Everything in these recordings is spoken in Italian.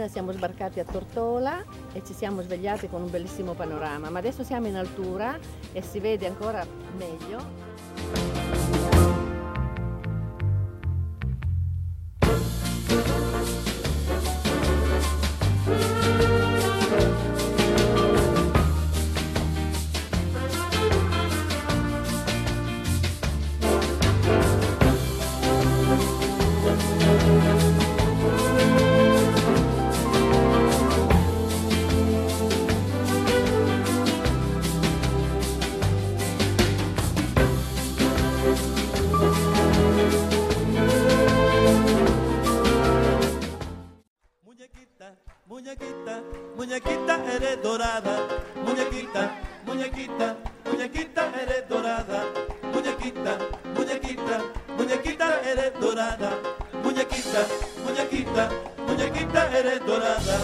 mattina siamo sbarcati a Tortola e ci siamo svegliati con un bellissimo panorama, ma adesso siamo in altura e si vede ancora meglio. Muñequita, muñequita, eres dorada. Muñequita, muñequita, muñequita, eres dorada. Muñequita, muñequita, muñequita, eres dorada. Muñequita, muñequita, muñequita, eres dorada.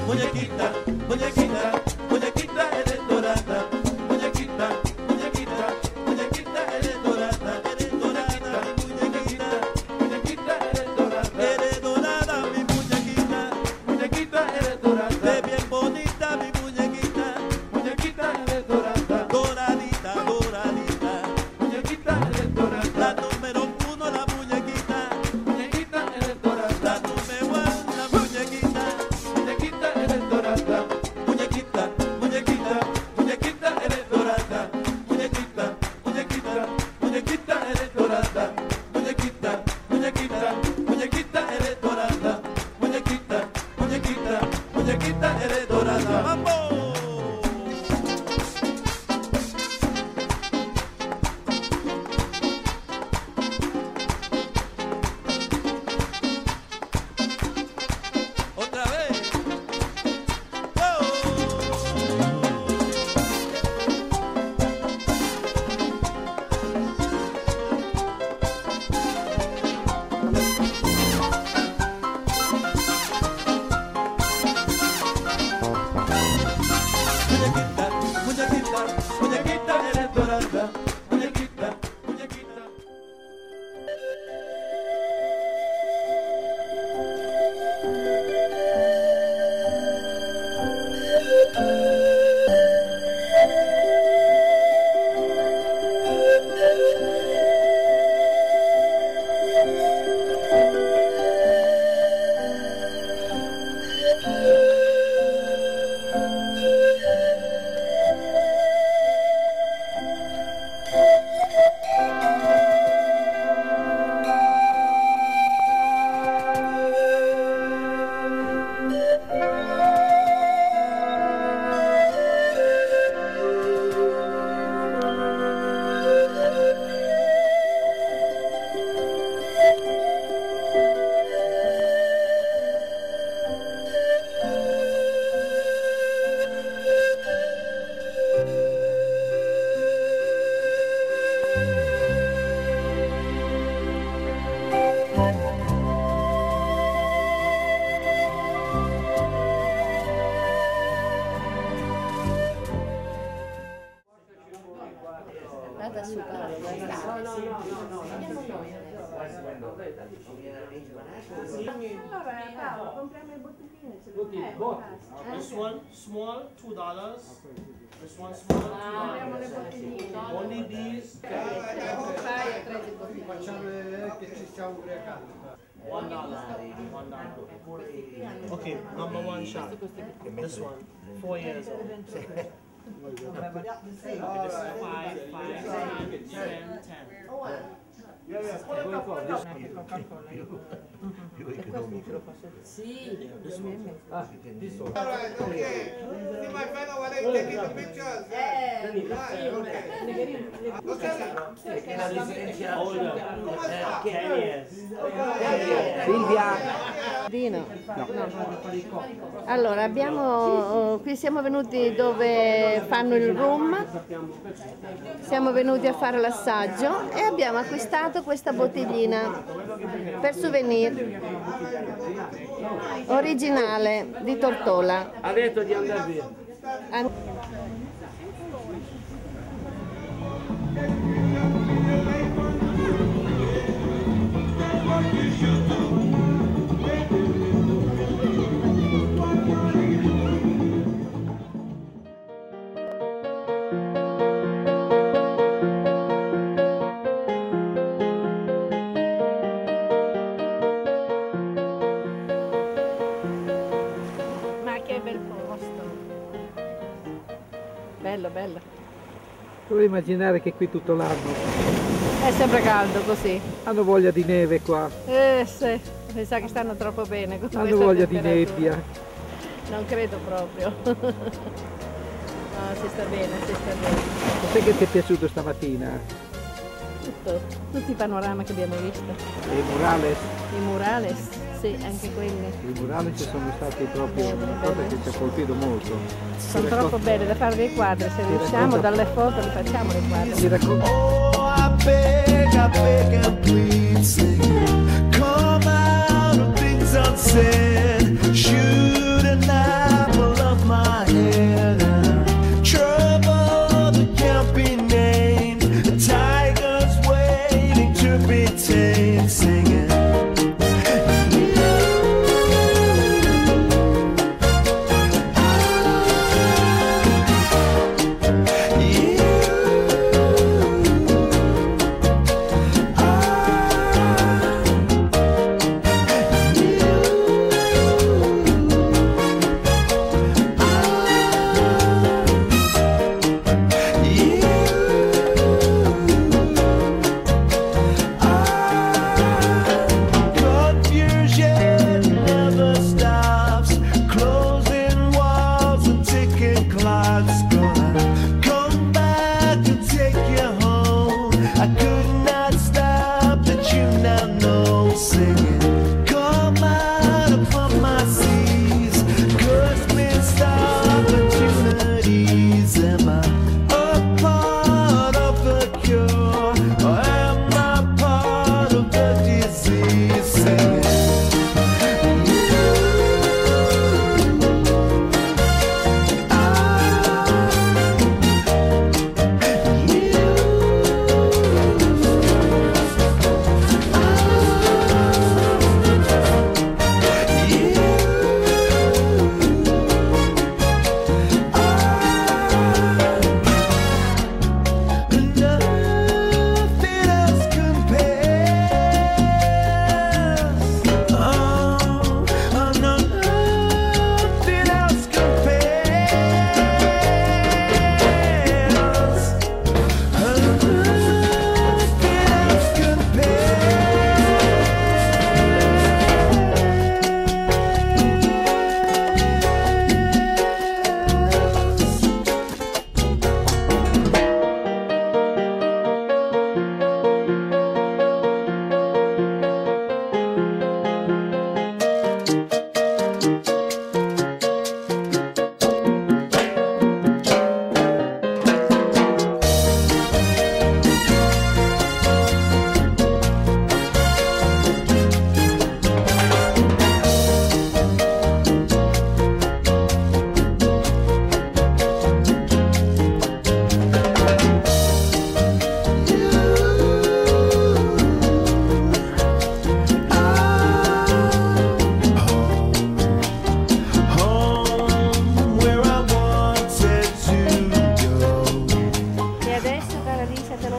Muñequita, muñequita, muñequita, eres dorada. Muñequita, muñequita, muñequita, eres dorada. Eres dorada, mi muñequita, muñequita, eres dorada. Eres dorada, mi muñequita, muñequita, eres dorada. De bien bonita, mi muñequita, muñequita, eres dorada. Doradita, doradita, muñequita, eres dorada. La número uno, la muñequita, muñequita, eres dorada. La número uno, la muñequita, muñequita, eres dorada. Muñequita, muñequita, muñequita, eres dorada. Muñequita, muñequita, muñequita, eres dorada. Muñequita, muñequita, muñequita, eres dorada. Muñequita, muñequita, muñequita, eres dorada. ¡Vamos! Otra vez. Muñequita, muñequita, muñequita, eres dorada. Muñequita, muñequita. Vada su, Allora, Paolo, compriamo le bottigline. This one small, $2. This one small, Compriamo le $2. bottigline. Only these, Facciamo che ci stiamo ubriacando. $1. Okay, number one shot. This one, 4 years old. 5, 5, 9, 10, 10. sì, Alright, okay. See my friend over there taking the pictures. Right, okay. Older, 10 years. Dino. Allora, qui siamo venuti dove fanno il rum, siamo venuti a fare l'assaggio e abbiamo acquistato questa bottiglina per souvenir originale di Tortola. Ha detto di andare via. Vorrei immaginare che qui tutto l'anno È sempre caldo così. hanno voglia di neve qua, Sì, mi sa che stanno troppo bene con hanno questa voglia di temperatura. nebbia. Non credo proprio. No, si sta bene, si sta bene. Cos'è che ti è piaciuto stamattina? Tutto, tutti i panorama che abbiamo visto. I murales? I murales, sì, anche quelli. I murales sono stati proprio una cosa che ci ha colpito molto. Sono troppo belli da fare dei quadri, se riusciamo dalle foto li facciamo dei quadri. Ti racconto. Oh, I beg and plead, singing. Come out of things unsaid. Shoot an apple of my head. Trouble that can't be named. The tiger's waiting to be tamed, singing.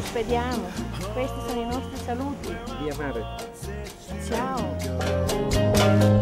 Spediamo. Questi sono i nostri saluti. Via Mare. Ciao.